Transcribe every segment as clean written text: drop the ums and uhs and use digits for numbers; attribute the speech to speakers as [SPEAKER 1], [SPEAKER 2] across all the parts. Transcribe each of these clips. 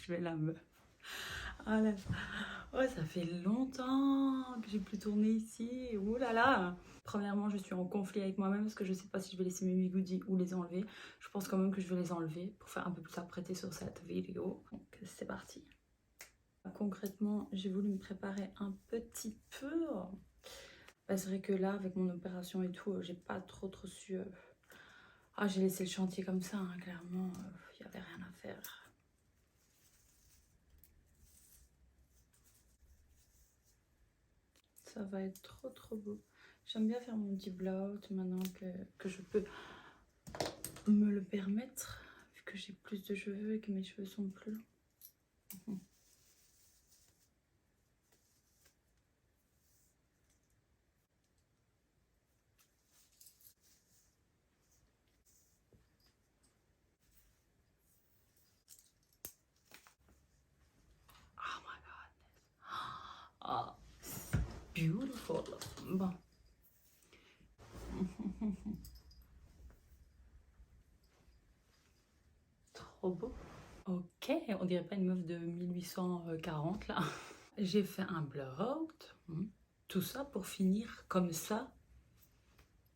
[SPEAKER 1] Je vais la meuf. Ah là là. Oh, ça fait longtemps que j'ai plus tourné ici. Ouh là là. Premièrement, je suis en conflit avec moi-même parce que je sais pas si je vais laisser mes bigoudis ou les enlever. Je pense quand même que je vais les enlever pour faire un peu plus apprêter sur cette vidéo. Donc c'est parti. Concrètement, j'ai voulu me préparer un petit peu. Bah, c'est vrai que là, avec mon opération et tout, j'ai pas trop su... Ah, j'ai laissé le chantier comme ça, hein, clairement, il n'y avait rien à faire. Ça va être trop beau. J'aime bien faire mon petit blowout maintenant que je peux me le permettre, vu que j'ai plus de cheveux et que mes cheveux sont plus longs. Oh my god. Oh, beautiful. Bon. Trop beau. Ok, on dirait pas une meuf de 1840 là. J'ai fait un blowout. Tout ça pour finir comme ça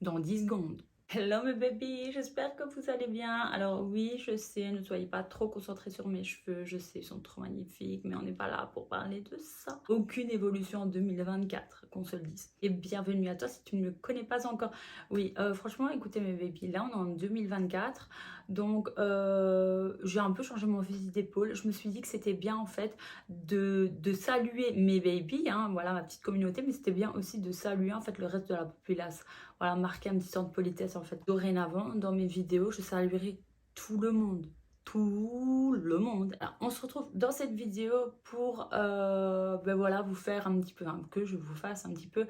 [SPEAKER 1] dans 10 secondes. Hello mes bébés, j'espère que vous allez bien. Alors oui, je sais, ne soyez pas trop concentrés sur mes cheveux, je sais, ils sont trop magnifiques, mais on n'est pas là pour parler de ça. Aucune évolution en 2024, qu'on se le dise. Et bienvenue à toi si tu ne me connais pas encore. Oui, franchement, écoutez mes bébés, là on est en 2024, donc j'ai un peu changé mon fusil d'épaule. Je me suis dit que c'était bien en fait de saluer mes babies, hein, voilà ma petite communauté, mais c'était bien aussi de saluer en fait le reste de la population. Voilà, marquer un petit temps de politesse en fait. Dorénavant, dans mes vidéos, je saluerai tout le monde. Tout le monde. Alors, on se retrouve dans cette vidéo pour ben voilà, vous faire un petit peu, hein, que je vous fasse un petit peu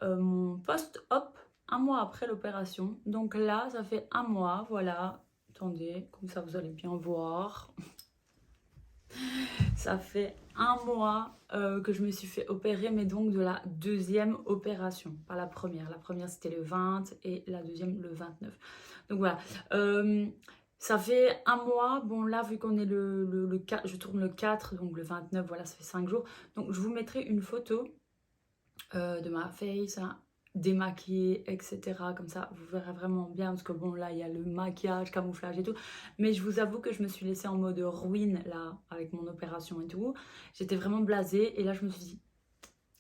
[SPEAKER 1] mon post-op un mois après l'opération. Donc là, ça fait un mois, voilà. Attendez, comme ça vous allez bien voir. Ça fait un mois que je me suis fait opérer, mais donc de la deuxième opération, pas la première. La première c'était le 20 et la deuxième le 29. Donc voilà. Ça fait un mois. Bon là, vu qu'on est le 4, je tourne le 4, donc le 29, voilà, ça fait 5 jours. Donc je vous mettrai une photo de ma face, hein, démaquillée, etc. Comme ça, vous verrez vraiment bien. Parce que bon, là, il y a le maquillage, camouflage et tout. Mais je vous avoue que je me suis laissée en mode ruine, là, avec mon opération et tout. J'étais vraiment blasée. Et là, je me suis dit,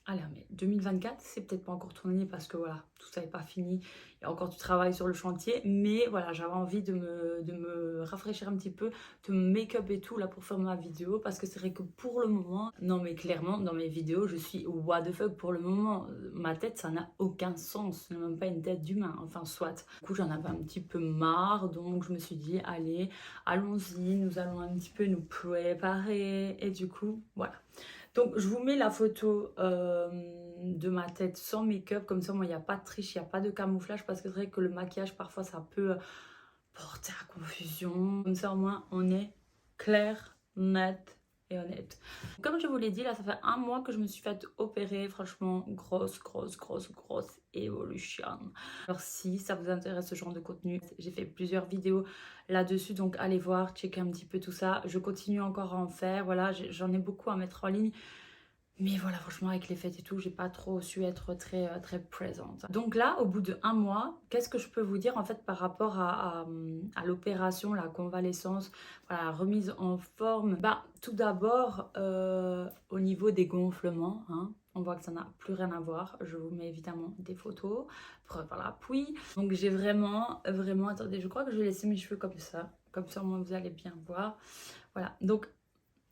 [SPEAKER 1] allez, mais 2024, c'est peut-être pas encore tourné parce que voilà, tout ça n'est pas fini. Il y a encore du travail sur le chantier. Mais voilà, j'avais envie de me rafraîchir un petit peu, de me make-up et tout là pour faire ma vidéo. Parce que c'est vrai que pour le moment, non mais clairement, dans mes vidéos, je suis what the fuck pour le moment. Ma tête, ça n'a aucun sens. Ce n'est même pas une tête d'humain. Enfin, soit. Du coup, j'en avais un petit peu marre. Donc, je me suis dit, allez, allons-y. Nous allons un petit peu nous préparer. Et du coup, voilà. Donc, je vous mets la photo de ma tête sans make-up. Comme ça, moi, il n'y a pas de triche, il n'y a pas de camouflage. Parce que c'est vrai que le maquillage, parfois, ça peut porter à confusion. Comme ça, au moins, on est clair, net et honnête. Comme je vous l'ai dit, là, ça fait un mois que je me suis fait opérer. Franchement, grosse évolution. Alors, si ça vous intéresse ce genre de contenu, j'ai fait plusieurs vidéos là-dessus. Donc, allez voir, checker un petit peu tout ça. Je continue encore à en faire. Voilà, j'en ai beaucoup à mettre en ligne. Mais voilà, franchement, avec les fêtes et tout, j'ai pas trop su être très présente. Donc là, au bout de un mois, qu'est-ce que je peux vous dire en fait par rapport à l'opération, la convalescence, voilà, la remise en forme? Bah, tout d'abord, au niveau des gonflements, hein, on voit que ça n'a plus rien à voir. Je vous mets évidemment des photos, preuve à l'appui. Donc j'ai vraiment, attendez, je crois que je vais laisser mes cheveux comme ça. Comme ça, au moins, vous allez bien voir. Voilà, donc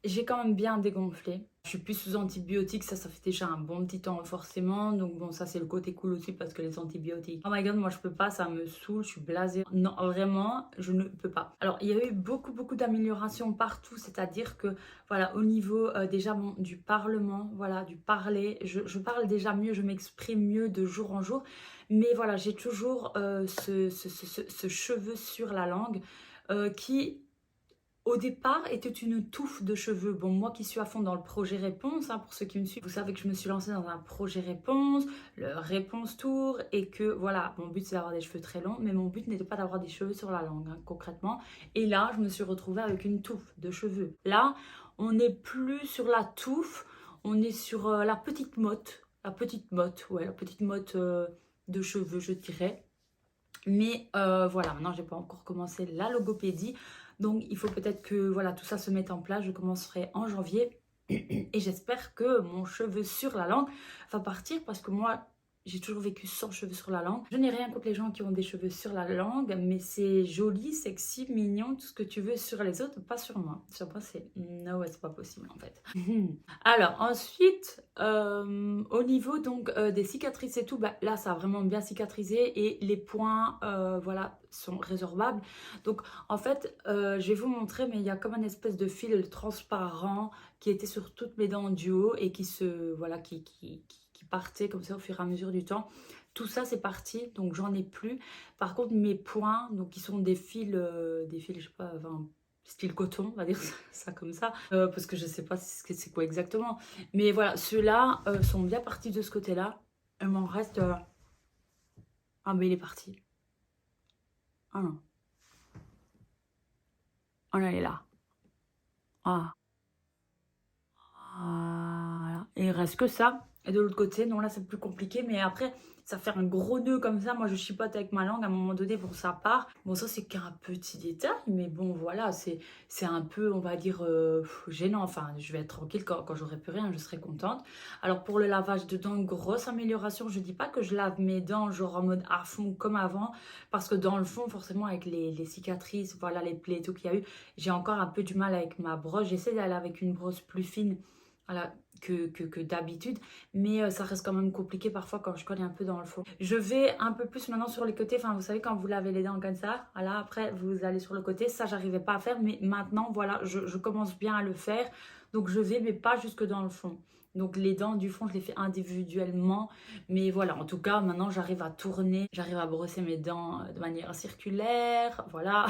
[SPEAKER 1] j'ai quand même bien dégonflé. Je suis plus sous antibiotiques, ça fait déjà un bon petit temps forcément. Donc bon, ça c'est le côté cool aussi parce que les antibiotiques, oh my god, moi je peux pas, ça me saoule, je suis blasée. Non, vraiment, je ne peux pas. Alors, il y a eu beaucoup d'améliorations partout, c'est-à-dire que voilà, au niveau déjà bon, du parlement, voilà, du parler, je parle déjà mieux, je m'exprime mieux de jour en jour. Mais voilà, j'ai toujours ce cheveu sur la langue qui au départ, était une touffe de cheveux. Bon, moi qui suis à fond dans le projet Réponse, hein, pour ceux qui me suivent, vous savez que je me suis lancée dans un projet Réponse, le Réponse Tour, et que voilà, mon but c'est d'avoir des cheveux très longs, mais mon but n'était pas d'avoir des cheveux sur la langue, hein, concrètement. Et là, je me suis retrouvée avec une touffe de cheveux. Là, on n'est plus sur la touffe, on est sur la petite motte. Ouais, la petite motte de cheveux, je dirais. Mais voilà, maintenant, j'ai pas encore commencé la logopédie. Donc, il faut peut-être que voilà, tout ça se mette en place. Je commencerai en janvier. Et j'espère que mon cheveu sur la langue va partir parce que moi, j'ai toujours vécu sans cheveux sur la langue. Je n'ai rien contre les gens qui ont des cheveux sur la langue, mais c'est joli, sexy, mignon, tout ce que tu veux sur les autres, pas sur moi. Sur moi, c'est no, ouais, c'est pas possible en fait. Alors ensuite, au niveau donc des cicatrices et tout, bah, là ça a vraiment bien cicatrisé et les points, voilà, sont résorbables. Donc en fait, je vais vous montrer, mais il y a comme une espèce de fil transparent qui était sur toutes mes dents du haut et qui se, voilà, qui partait comme ça au fur et à mesure du temps. Tout ça c'est parti, donc j'en ai plus. Par contre mes points, donc qui sont des fils, je sais pas, enfin, style coton, on va dire ça comme ça, parce que je sais pas c'est quoi exactement. Mais voilà, ceux-là sont bien partis de ce côté-là. Il m'en reste... Ah mais il est parti. Ah non. Oh là, il est là. Ah. Voilà. Et il reste que ça. Et de l'autre côté, non, là c'est plus compliqué. Mais après, ça fait un gros nœud comme ça. Moi, je chipote avec ma langue à un moment donné pour ça part. Bon, ça, c'est qu'un petit détail. Mais bon, voilà, c'est un peu, on va dire, gênant. Enfin, je vais être tranquille quand j'aurai plus rien. Je serai contente. Alors, pour le lavage de dents, grosse amélioration. Je dis pas que je lave mes dents, genre en mode à fond comme avant. Parce que dans le fond, forcément, avec les cicatrices, voilà, les plaies et tout qu'il y a eu, j'ai encore un peu du mal avec ma brosse. J'essaie d'aller avec une brosse plus fine. Voilà, que d'habitude, mais ça reste quand même compliqué parfois quand je connais un peu dans le fond. Je vais un peu plus maintenant sur les côtés, enfin vous savez quand vous lavez les dents comme ça, voilà, après vous allez sur le côté, ça j'arrivais pas à faire, mais maintenant voilà, je commence bien à le faire, donc je vais mais pas jusque dans le fond. Donc les dents du fond je les fais individuellement, mais voilà, en tout cas maintenant j'arrive à tourner, j'arrive à brosser mes dents de manière circulaire, voilà.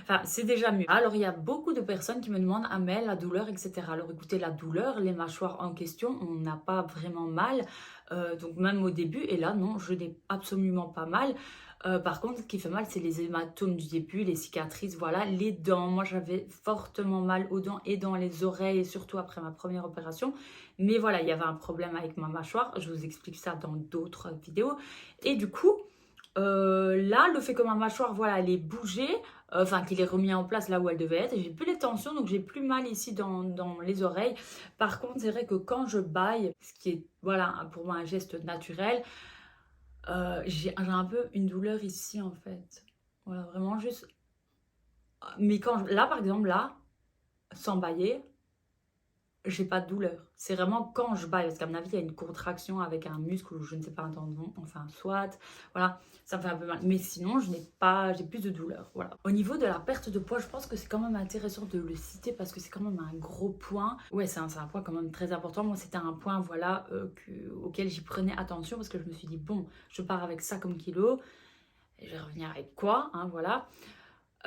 [SPEAKER 1] Enfin, c'est déjà mieux. Alors, il y a beaucoup de personnes qui me demandent, ah mais la douleur, etc. Alors, écoutez, la douleur, les mâchoires en question, on n'a pas vraiment mal. Donc, même au début, et là, non, je n'ai absolument pas mal. Par contre, ce qui fait mal, c'est les hématomes du début, les cicatrices, voilà, les dents. Moi, j'avais fortement mal aux dents et dans les oreilles, et surtout après ma première opération. Mais voilà, il y avait un problème avec ma mâchoire. Je vous explique ça dans d'autres vidéos. Et du coup, là, le fait que ma mâchoire, voilà, elle est bougée, enfin qu'il est remis en place là où elle devait être, j'ai plus les tensions, donc j'ai plus mal ici dans les oreilles. Par contre, c'est vrai que quand je baille, ce qui est, voilà, pour moi un geste naturel, j'ai un peu une douleur ici en fait. Voilà, vraiment juste. Mais quand là, par exemple, là, sans bailler, j'ai pas de douleur. C'est vraiment quand je baille, parce qu'à mon avis, il y a une contraction avec un muscle ou je ne sais pas un tendon, enfin soit, voilà, ça me fait un peu mal. Mais sinon, j'ai plus de douleur, voilà. Au niveau de la perte de poids, je pense que c'est quand même intéressant de le citer parce que c'est quand même un gros point. Ouais, c'est un point quand même très important. Moi, c'était un point, voilà, auquel j'y prenais attention parce que je me suis dit, bon, je pars avec ça comme kilo, et je vais revenir avec quoi, hein, voilà.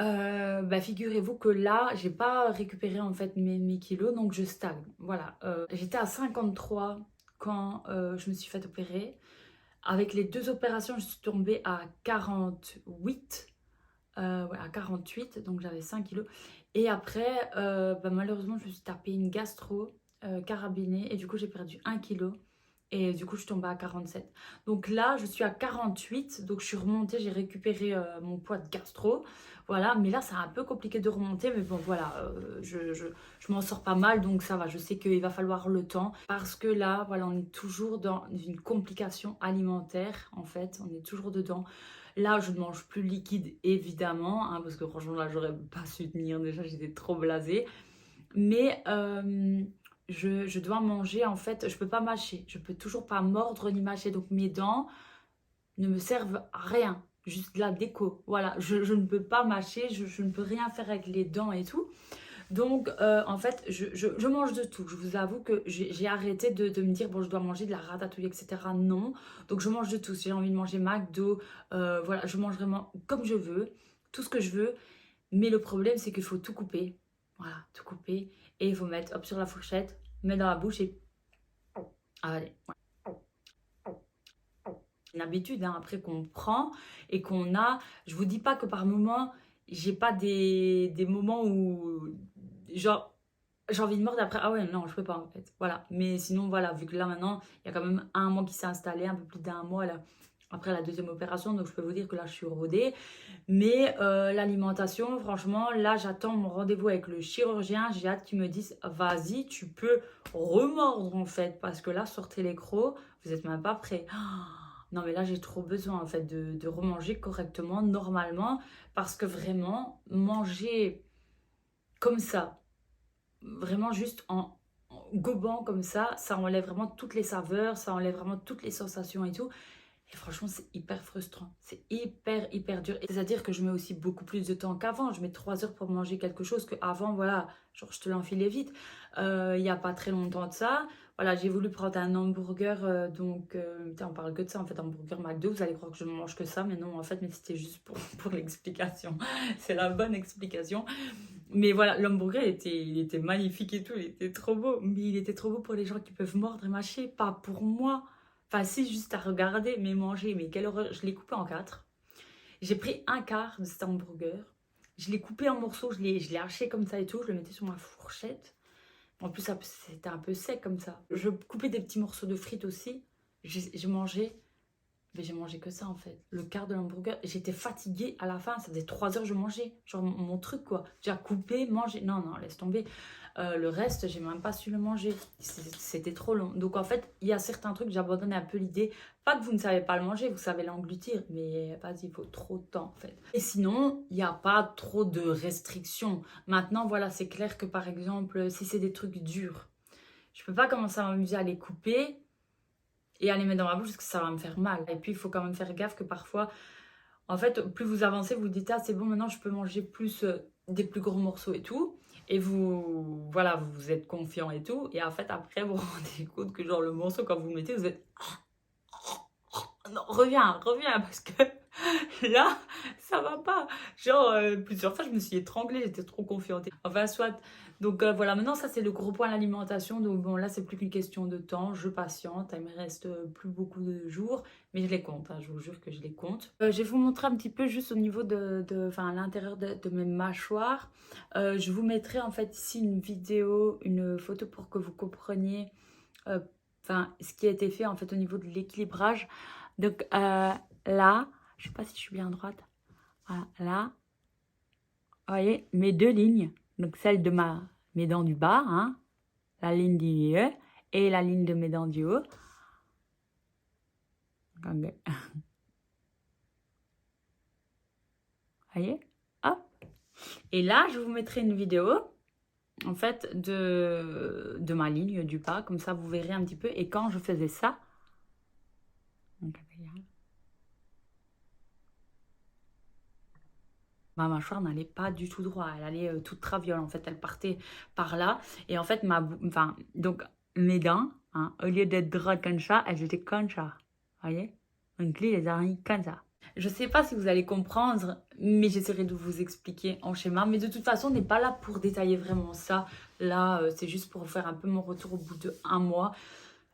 [SPEAKER 1] Bah, figurez-vous que là, j'ai pas récupéré en fait mes kilos, donc je stagne. Voilà, j'étais à 53 quand je me suis fait opérer. Avec les deux opérations, je suis tombée à 48. Ouais, à 48, donc j'avais 5 kilos. Et après, bah, malheureusement, je me suis tapé une gastro carabinée et du coup, j'ai perdu 1 kilo. Et du coup, je suis tombée à 47. Donc là, je suis à 48. Donc je suis remontée, j'ai récupéré mon poids de gastro. Voilà, mais là, c'est un peu compliqué de remonter. Mais bon, voilà, je m'en sors pas mal. Donc ça va, je sais qu'il va falloir le temps. Parce que là, voilà, on est toujours dans une complication alimentaire, en fait. On est toujours dedans. Là, je ne mange plus liquide, évidemment. Hein, parce que franchement, là, j'aurais pas su tenir. Déjà, j'étais trop blasée. Mais... je dois manger, en fait, je peux pas mâcher, je peux toujours pas mordre ni mâcher, donc mes dents ne me servent à rien, juste de la déco, voilà, je ne peux pas mâcher, je ne peux rien faire avec les dents et tout, donc en fait, je mange de tout, je vous avoue que j'ai arrêté de me dire, bon, je dois manger de la ratatouille, etc., non, donc je mange de tout, si j'ai envie de manger McDo, voilà, je mange vraiment comme je veux, tout ce que je veux, mais le problème, c'est qu'il faut tout couper, voilà, tout couper, et il faut mettre hop sur la fourchette, mettre dans la bouche et avaler. Une habitude hein, après qu'on prend et qu'on a. Je vous dis pas que par moment, j'ai pas des moments où genre j'ai envie de mordre après. Ah ouais, non, je peux pas en fait. Voilà. Mais sinon, voilà, vu que là maintenant, il y a quand même un mois qui s'est installé, un peu plus d'un mois là, après la deuxième opération. Donc je peux vous dire que là, je suis rodée. Mais l'alimentation, franchement, là, j'attends mon rendez-vous avec le chirurgien. J'ai hâte qu'il me dise, vas-y, tu peux remordre en fait. Parce que là, sortez les crocs, vous n'êtes même pas prêts. Non, mais là, j'ai trop besoin en fait de remanger correctement, normalement. Parce que vraiment, manger comme ça, vraiment juste en gobant comme ça enlève vraiment toutes les saveurs, ça enlève vraiment toutes les sensations et tout. Et franchement, c'est hyper frustrant. C'est hyper dur. C'est-à-dire que je mets aussi beaucoup plus de temps qu'avant. Je mets 3 heures pour manger quelque chose qu'avant, voilà, genre je te l'enfilais vite. Il n'y a pas très longtemps de ça. Voilà, j'ai voulu prendre un hamburger. Putain, on parle que de ça en fait, hamburger McDo. Vous allez croire que je ne mange que ça, mais non, en fait, mais c'était juste pour l'explication. C'est la bonne explication. Mais voilà, l'hamburger, il était magnifique et tout. Il était trop beau. Mais il était trop beau pour les gens qui peuvent mordre et mâcher, pas pour moi. Enfin, si, juste à regarder, mais manger, mais quelle horreur. Je l'ai coupé en 4. J'ai pris un quart de cet hamburger. Je l'ai coupé en morceaux, je l'ai haché comme ça et tout. Je le mettais sur ma fourchette. En plus, c'était un peu sec comme ça. Je coupais des petits morceaux de frites aussi. J'ai mangé, mais j'ai mangé que ça en fait. Le quart de l'hamburger, j'étais fatiguée à la fin. Ça faisait 3 heures que je mangeais. Genre mon truc quoi. J'ai coupé, manger. Non, non, laisse tomber. Le reste, j'ai même pas su le manger. C'était trop long. Donc en fait, il y a certains trucs, j'abandonne un peu l'idée. Pas que vous ne savez pas le manger, vous savez l'engloutir. Mais vas-y, il faut trop de temps en fait. Et sinon, il n'y a pas trop de restrictions. Maintenant, voilà, c'est clair que par exemple, si c'est des trucs durs, je peux pas commencer à m'amuser à les couper et à les mettre dans ma bouche parce que ça va me faire mal. Et puis, il faut quand même faire gaffe que parfois, en fait, plus vous avancez, vous dites, ah, c'est bon, maintenant, je peux manger plus des plus gros morceaux et tout. Et vous, voilà, vous êtes confiant et tout. Et en fait, après, vous vous rendez compte que, genre, le morceau, quand vous le mettez, vous êtes, non, reviens, parce que là, ça va pas. Genre, plusieurs fois, je me suis étranglée, j'étais trop confiante. Enfin, soit. Donc voilà, maintenant, ça, c'est le gros point, l'alimentation. Donc bon, là, c'est plus qu'une question de temps. Je patiente, il me reste plus beaucoup de jours, mais je les compte, hein, je vous jure que je les compte. Je vais vous montrer un petit peu juste au niveau enfin, à l'intérieur de mes mâchoires. Je vous mettrai en fait ici une vidéo, une photo pour que vous compreniez enfin, ce qui a été fait en fait au niveau de l'équilibrage. Donc là, je sais pas si je suis bien droite. Voilà, là, vous voyez, mes deux lignes. Donc celle de mes dents du bas, hein, la ligne du milieu et la ligne de mes dents du haut. Vous voyez, hop. Et là, je vous mettrai une vidéo, en fait, de ma ligne du bas. Comme ça, vous verrez un petit peu. Et quand je faisais ça, donc, ma mâchoire n'allait pas du tout droit, elle allait toute traviole, en fait, elle partait par là. Et en fait, enfin, donc, mes dents, hein, au lieu d'être droites comme ça, elles étaient comme ça, voyez. Donc, lui, les araignées comme ça. Je sais pas si vous allez comprendre, mais j'essaierai de vous expliquer en schéma. Mais de toute façon, on n'est pas là pour détailler vraiment ça. Là, c'est juste pour faire un peu mon retour au bout de 1 mois.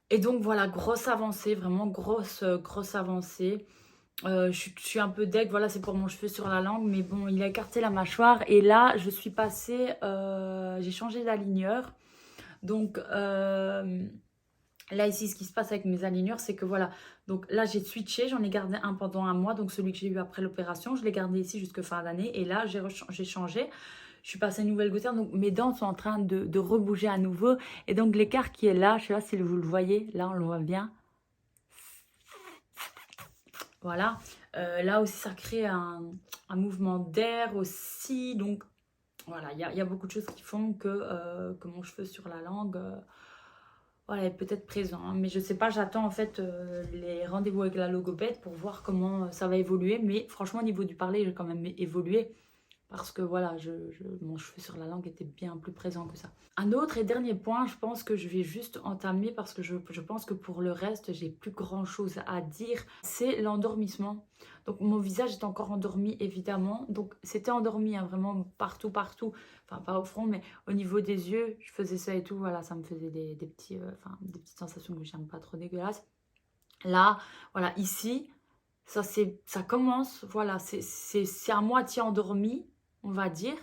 [SPEAKER 1] Et donc, voilà, grosse avancée, vraiment grosse avancée. Je suis un peu deg, voilà, c'est pour mon cheveu sur la langue, mais bon, il a écarté la mâchoire. Et là, je suis passée, j'ai changé d'aligneur. Donc, là, ici, ce qui se passe avec mes aligneurs, c'est que voilà, donc là, j'ai switché, j'en ai gardé un pendant 1 mois, donc celui que j'ai eu après l'opération, je l'ai gardé ici jusqu'à fin d'année. Et là, j'ai changé. Je suis passée à une nouvelle gouttière, donc mes dents sont en train de rebouger à nouveau. Et donc, l'écart qui est là, je sais pas si vous le voyez, là, on le voit bien. Voilà. Là aussi, ça crée un mouvement d'air aussi. Donc, voilà, il y a beaucoup de choses qui font que mon cheveu sur la langue voilà, est peut-être présent. Hein. Mais je sais pas, j'attends en fait les rendez-vous avec la logopède pour voir comment ça va évoluer. Mais franchement, au niveau du parler, j'ai quand même évolué. Parce que voilà, mon cheveu sur la langue était bien plus présent que ça. Un autre et dernier point, je pense que je vais juste entamer parce que je pense que pour le reste, j'ai plus grand chose à dire. C'est l'endormissement. Donc mon visage est encore endormi évidemment. Donc c'était endormi hein, vraiment partout. Enfin pas au front mais au niveau des yeux, je faisais ça et tout. Voilà, ça me faisait des petites sensations que j'aime pas trop dégueulasses. Là, voilà, ici, ça commence, voilà, c'est à moitié endormi, on va dire.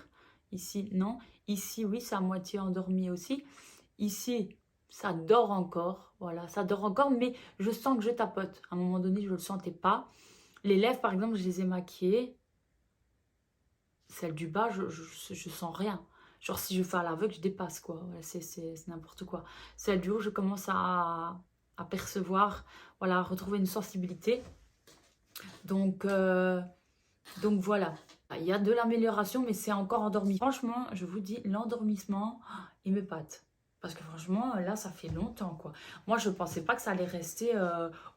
[SPEAKER 1] Ici, non. Ici, oui, c'est à moitié endormi aussi. Ici, ça dort encore. Voilà, ça dort encore, mais je sens que je tapote. À un moment donné, je ne le sentais pas. Les lèvres, par exemple, je les ai maquillées. Celle du bas, je sens rien. Genre, si je fais à l'aveugle, je dépasse, quoi. Voilà, c'est n'importe quoi. Celle du haut, je commence à percevoir, voilà, à retrouver une sensibilité. Donc voilà. Il y a de l'amélioration, mais c'est encore endormi. Franchement, je vous dis, l'endormissement, il m'épate. Parce que franchement, là, ça fait longtemps, quoi. Moi, je pensais pas que ça allait rester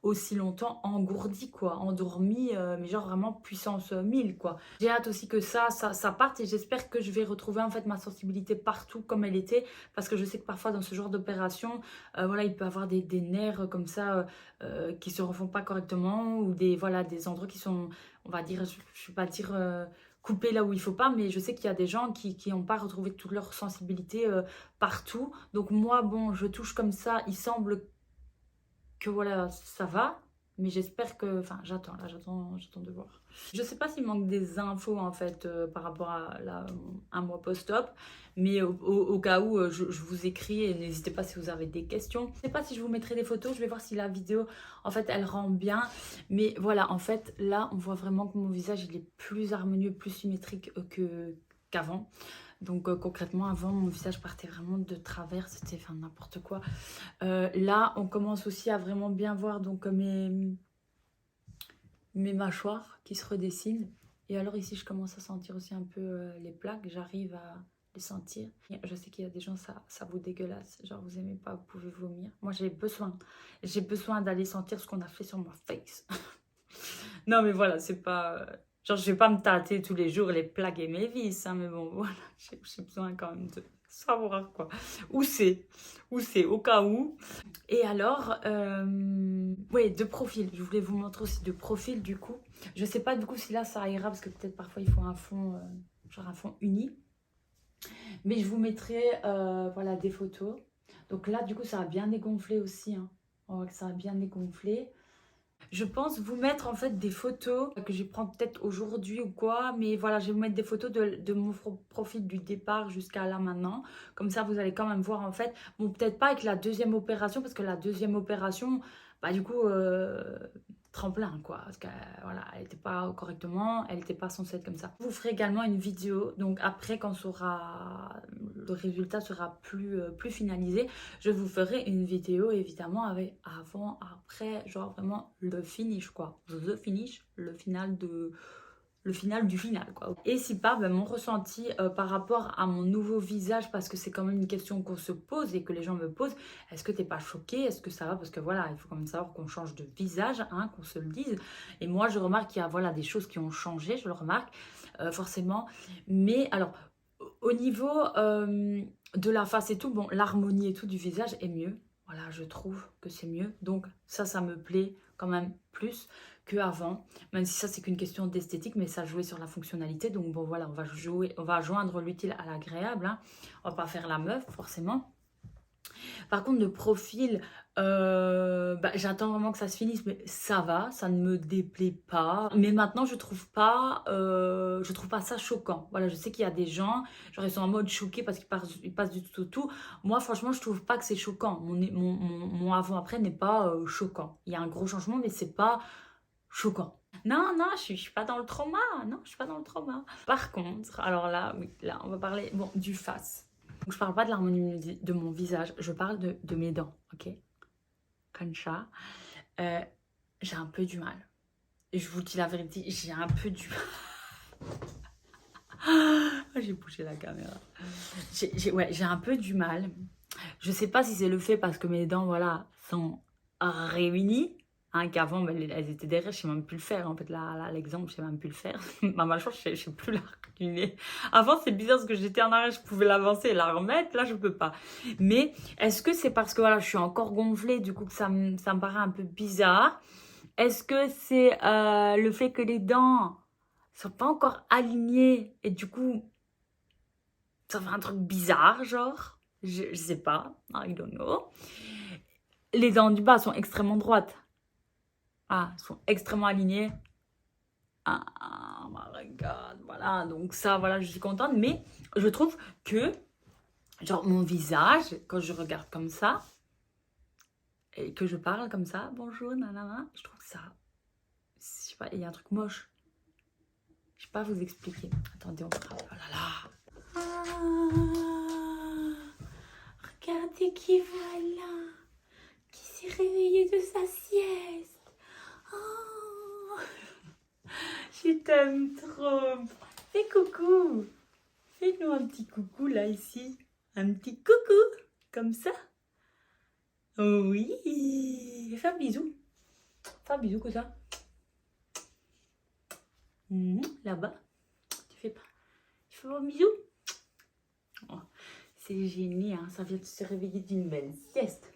[SPEAKER 1] aussi longtemps engourdi, quoi. Endormi, mais genre vraiment puissance 1000, quoi. J'ai hâte aussi que ça parte et j'espère que je vais retrouver en fait ma sensibilité partout comme elle était. Parce que je sais que parfois, dans ce genre d'opération, voilà, il peut y avoir des nerfs comme ça qui se refont pas correctement ou voilà, des endroits qui sont, on va dire, je ne vais pas dire couper là où il faut pas, mais je sais qu'il y a des gens qui n'ont pas retrouvé toute leur sensibilité partout. Donc moi, bon, je touche comme ça, il semble que voilà, ça va, mais j'espère que, enfin, j'attends de voir. Je sais pas s'il manque des infos en fait par rapport à un mois post-op, mais au cas où je vous écris et n'hésitez pas si vous avez des questions. Je sais pas si je vous mettrai des photos, je vais voir si la vidéo en fait elle rend bien, mais voilà, en fait là on voit vraiment que mon visage il est plus harmonieux, plus symétrique qu'avant. Donc concrètement, avant, mon visage partait vraiment de travers, c'était enfin n'importe quoi. Là, on commence aussi à vraiment bien voir donc mes mâchoires qui se redessinent. Et alors ici, je commence à sentir aussi un peu les plaques, j'arrive à les sentir. Je sais qu'il y a des gens, ça vous dégueulasse, genre vous aimez pas, vous pouvez vomir. Moi, j'ai besoin d'aller sentir ce qu'on a fait sur ma face. Non, mais voilà, c'est pas... Genre, je vais pas me tâter tous les jours les plaques et mes vis, hein, mais bon, voilà, j'ai besoin quand même de savoir, quoi. Où c'est, au cas où. Et alors, ouais, de profil. Je voulais vous montrer aussi de profil, du coup. Je sais pas, du coup, si là, ça ira, parce que peut-être parfois, il faut un fond, genre un fond uni. Mais je vous mettrai, voilà, des photos. Donc là, du coup, ça a bien dégonflé aussi, hein. On voit que ça a bien dégonflé. Je pense vous mettre en fait des photos que je vais prendre peut-être aujourd'hui ou quoi. Mais voilà, je vais vous mettre des photos de mon profil du départ jusqu'à là maintenant. Comme ça, vous allez quand même voir en fait. Bon, peut-être pas avec la deuxième opération parce que la deuxième opération, bah du coup, tremplin quoi. Parce que voilà, elle n'était pas correctement, elle n'était pas censée être comme ça. Je vous ferai également une vidéo. Donc après, quand le résultat sera plus finalisé, je vous ferai une vidéo évidemment avec avant, après, genre vraiment le finish quoi. The finish, le final du final quoi. Et si pas, ben, mon ressenti par rapport à mon nouveau visage, parce que c'est quand même une question qu'on se pose et que les gens me posent, est-ce que t'es pas choquée? Est-ce que ça va? Parce que voilà, il faut quand même savoir qu'on change de visage, hein, qu'on se le dise. Et moi je remarque qu'il y a voilà, des choses qui ont changé, je le remarque forcément. Mais alors, au niveau de la face et tout, bon, l'harmonie et tout du visage est mieux. Voilà, je trouve que c'est mieux. Donc ça me plaît quand même plus qu'avant. Même si ça, c'est qu'une question d'esthétique, mais ça jouait sur la fonctionnalité. Donc bon, voilà, on va joindre l'utile à l'agréable, hein. On va pas faire la meuf, forcément. Par contre, de profil, bah, j'attends vraiment que ça se finisse, mais ça va, ça ne me déplaît pas. Mais maintenant, je trouve pas ça choquant. Voilà, je sais qu'il y a des gens, genre ils sont en mode choqués parce qu'ils passent du tout au tout. Moi, franchement, je trouve pas que c'est choquant. Mon avant-après n'est pas choquant. Il y a un gros changement, mais c'est pas choquant. Non, non, je suis pas dans le trauma. Non, je suis pas dans le trauma. Par contre, alors là, oui, là, on va parler bon, du face. Donc, je parle pas de l'harmonie de mon visage, je parle de mes dents, ok? Comme ça. J'ai un peu du mal. Et je vous dis la vérité, j'ai un peu du mal. J'ai bougé la caméra. Ouais, j'ai un peu du mal. Je sais pas si c'est le fait parce que mes dents, voilà, sont réunies. Hein, qu'avant, ben, elles étaient derrière, je sais même plus le faire. En fait, là, l'exemple, je sais même plus le faire. Ma mâchoire, je sais plus la reculer. Avant, c'est bizarre parce que j'étais en arrière, je pouvais l'avancer et la remettre. Là, je peux pas. Mais est-ce que c'est parce que voilà, je suis encore gonflée, du coup, que ça me paraît un peu bizarre? Est-ce que c'est le fait que les dents sont pas encore alignées et du coup, ça fait un truc bizarre, genre? Je sais pas. I don't know. Les dents du bas sont extrêmement droites. Ah, sont extrêmement alignés. Ah, oh my god, voilà. Donc ça, voilà, je suis contente. Mais je trouve que genre mon visage, quand je regarde comme ça, et que je parle comme ça, bonjour, nanana, je trouve que ça, je sais pas, il y a un truc moche. Je sais pas vous expliquer. Attendez, on fera, oh là là. Regardez qui voilà, qui s'est réveillé de sa sieste. Oh, je t'aime trop. Fais coucou. Fais-nous un petit coucou là, ici. Un petit coucou, comme ça. Oh oui. Fais un bisou. Fais un bisou comme ça. Là-bas. Tu fais pas un bisou. Oh, c'est génial, hein. Ça vient de se réveiller d'une belle sieste.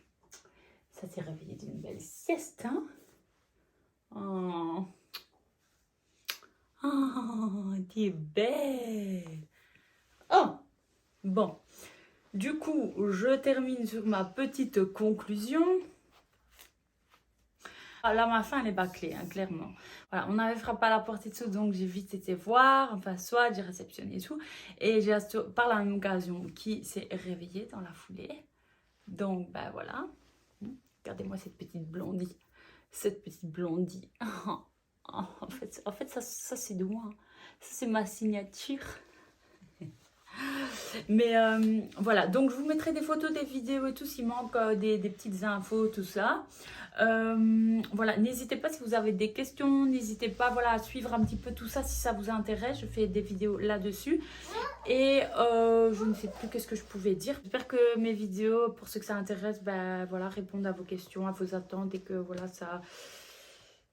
[SPEAKER 1] Ça s'est réveillé d'une belle sieste, hein. Oh. Oh, t'es belle. Oh, bon. Du coup, je termine sur ma petite conclusion. Là, ma fin, elle est bâclée, hein, clairement. Voilà, on avait frappé à la porte et tout, donc j'ai vite été voir. Enfin, soit j'ai réceptionné et tout. Et j'ai par la même occasion qui s'est réveillée dans la foulée. Donc, ben voilà. Regardez-moi cette petite blondie. Cette petite blondie. En fait ça c'est de moi. Ça, c'est ma signature. Mais voilà, donc je vous mettrai des photos, des vidéos et tout, s'il manque des petites infos, tout ça. Voilà, n'hésitez pas si vous avez des questions, n'hésitez pas voilà, à suivre un petit peu tout ça si ça vous intéresse. Je fais des vidéos là-dessus. Et je ne sais plus qu'est-ce que je pouvais dire. J'espère que mes vidéos, pour ceux que ça intéresse, ben, voilà, répondent à vos questions, à vos attentes et que voilà,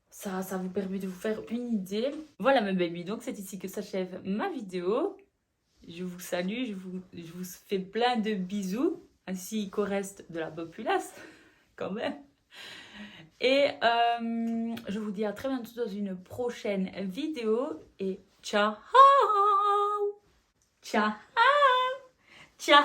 [SPEAKER 1] ça vous permet de vous faire une idée. Voilà mes baby, donc c'est ici que s'achève ma vidéo. Je vous salue, je vous fais plein de bisous, ainsi qu'au reste de la populace, quand même. Et je vous dis à très bientôt dans une prochaine vidéo. Et ciao! Ciao! Ciao!